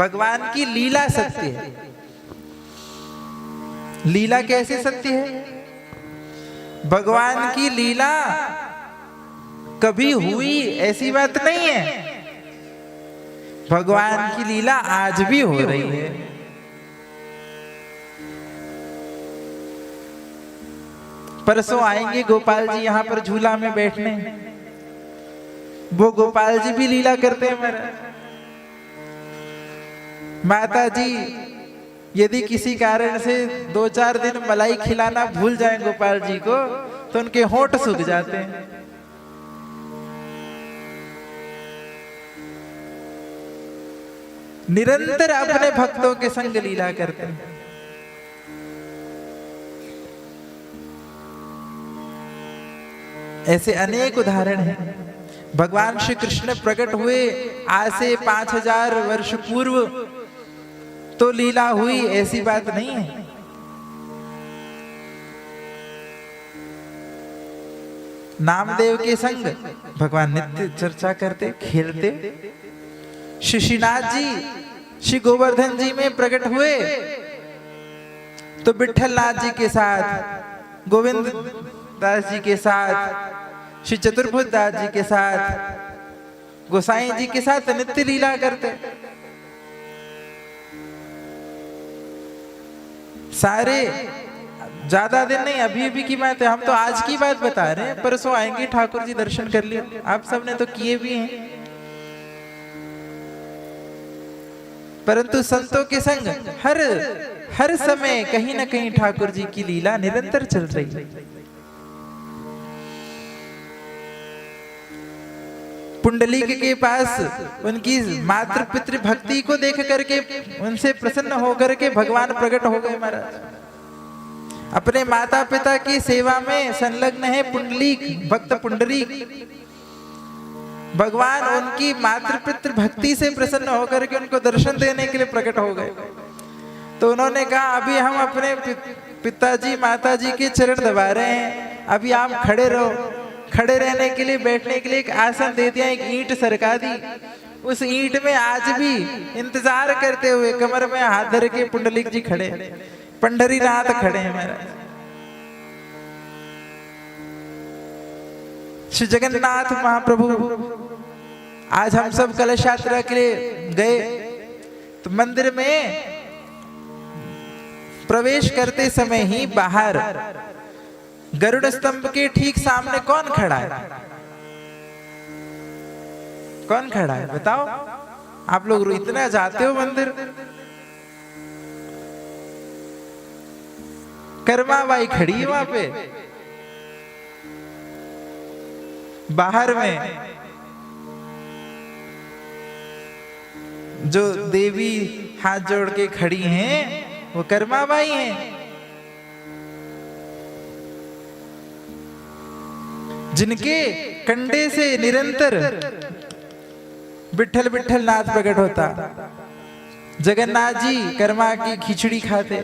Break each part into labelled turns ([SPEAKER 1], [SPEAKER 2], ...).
[SPEAKER 1] भगवान की लीला सत्य है। लीला कैसे सत्य है? भगवान की लीला कभी हुई ऐसी बात नहीं है। भगवान की लीला आज भी हो रही है। परसों आएंगे गोपाल जी यहाँ पर झूला में बैठने। वो गोपाल जी भी लीला करते हैं महाराज। माता जी यदि किसी कारण से 2-4 दिन मलाई खिलाना भूल जाएं गोपाल जी को, तो उनके होंठ सूख जाते हैं। निरंतर अपने भक्तों के संग लीला करते हैं। ऐसे अनेक उदाहरण हैं। भगवान श्री कृष्ण प्रकट हुए आज से 5000 वर्ष पूर्व तो लीला हुई ऐसी बात नहीं है। नामदेव के संग भगवान नित्य चर्चा करते, खेलते। श्रीनाथ जी श्री गोवर्धन जी में प्रकट हुए तो विठल नाथ जी के साथ, गोविंद दास जी के साथ, श्री चतुर्भुज दास जी के साथ, गोसाई जी के साथ नित्य लीला करते। सारे ज्यादा दिन नहीं, अभी की बात है। हम तो आज की बात बता रहे हैं। परसों आएंगे ठाकुर जी, दर्शन कर लिए। आप सबने तो किए भी हैं। परंतु संतों के संग हर समय कहीं ना कहीं ठाकुर जी की लीला निरंतर चल रही है। पुंडलीक के पास उनकी मातृ पितृ भक्ति को देख करके, उनसे प्रसन्न होकर के भगवान प्रकट हो गए महाराज। अपने माता पिता की सेवा में संलग्न है पुंडलीक, भक्त पुंडरीक। भगवान उनकी मातृ पितृ भक्ति से प्रसन्न होकर के उनको दर्शन देने के लिए प्रकट हो गए। तो उन्होंने कहा अभी हम अपने पिताजी माताजी के चरण दबा रहे हैं, अभी आप खड़े रहो। खड़े रहने के लिए, बैठने के लिए एक आसन दे दिया, एक ईंट सरका दी। उस ईंट में आज भी इंतजार करते हुए कमर में हाथ धर के पुंडलिक जी खड़े, पंढरीनाथ खड़े हैं महाराज। श्री जगन्नाथ महाप्रभु आज हम सब कलश यात्रा के लिए गए तो मंदिर में प्रवेश करते समय ही बाहर गरुड़ स्तंभ के ठीक सामने कौन खड़ा है? कौन खड़ा है बताओ? आप लोग इतना जाते हो मंदिर। कर्माबाई खड़ी है वहां पे बाहर में। जो देवी हाथ जोड़ के खड़ी हैं वो कर्माबाई हैं, जिनके कंडे से निरंतर विठल विठल नाथ प्रकट होता। जगन्नाथ जी कर्मा की खिचड़ी खाते।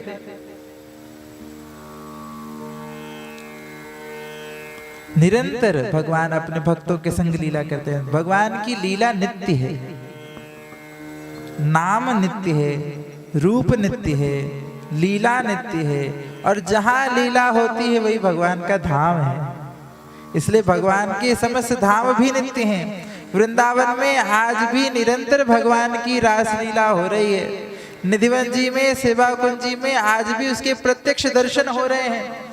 [SPEAKER 1] निरंतर भगवान अपने भक्तों के संग लीला करते हैं। भगवान की लीला नित्य है, नाम नित्य है, रूप नित्य है, लीला नित्य है। और जहां लीला होती है वही भगवान का धाम है। इसलिए भगवान के समस्त धाम भी नित्य हैं। वृंदावन में आज भी निरंतर भगवान की रास लीला हो रही है। निधिवन जी में, सेवा कुंज जी में आज भी उसके प्रत्यक्ष दर्शन हो रहे हैं।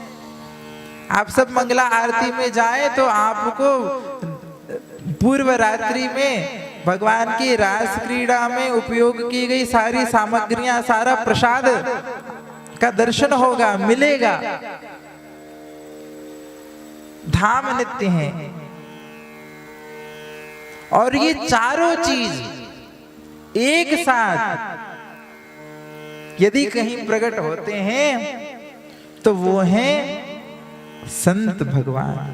[SPEAKER 1] आप सब मंगला आरती में जाएं तो आपको पूर्व रात्रि में भगवान की रास क्रीड़ा में उपयोग की गई सारी सामग्रियां, सारा प्रसाद का दर्शन होगा, मिलेगा। धाम नित्य हैं। और ये चारों चीज एक साथ यदि कहीं प्रकट होते हैं तो वो हैं संत भगवान।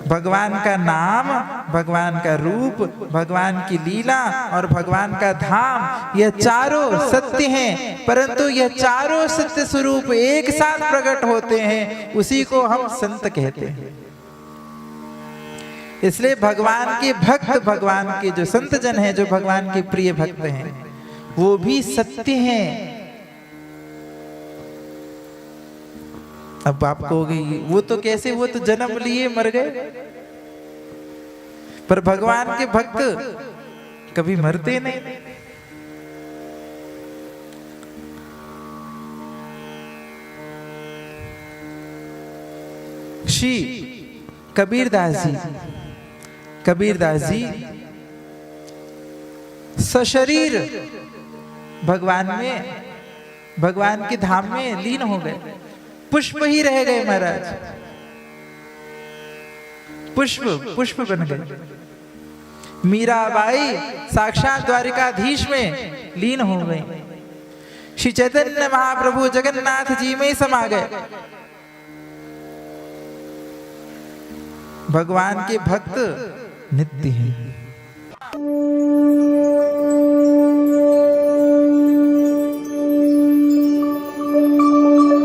[SPEAKER 1] भगवान का नाम, भगवान का रूप, भगवान की लीला और भगवान का धाम, यह चारों सत्य हैं। परंतु यह चारों सत्य स्वरूप एक साथ प्रकट होते हैं, उसी को हम संत कहते हैं। इसलिए भगवान के भक्त, भगवान के जो संत जन हैं, जो भगवान के प्रिय भक्त हैं, वो भी सत्य हैं। अब आप कहोगे वो तो कैसे, वो तो जन्म लिए मर गए, पर भगवान के भक्त कभी मरते नहीं। श्री कबीरदास जी सशरीर भगवान में, भगवान के धाम में लीन हो गए, पुष्प ही रह गए महाराज, पुष्प बन गए। मीराबाई साक्षात द्वारिकाधीश में लीन हो गई। श्री चैतन्य महाप्रभु जगन्नाथ जी में समा गए। भगवान के भक्त नित्य हैं।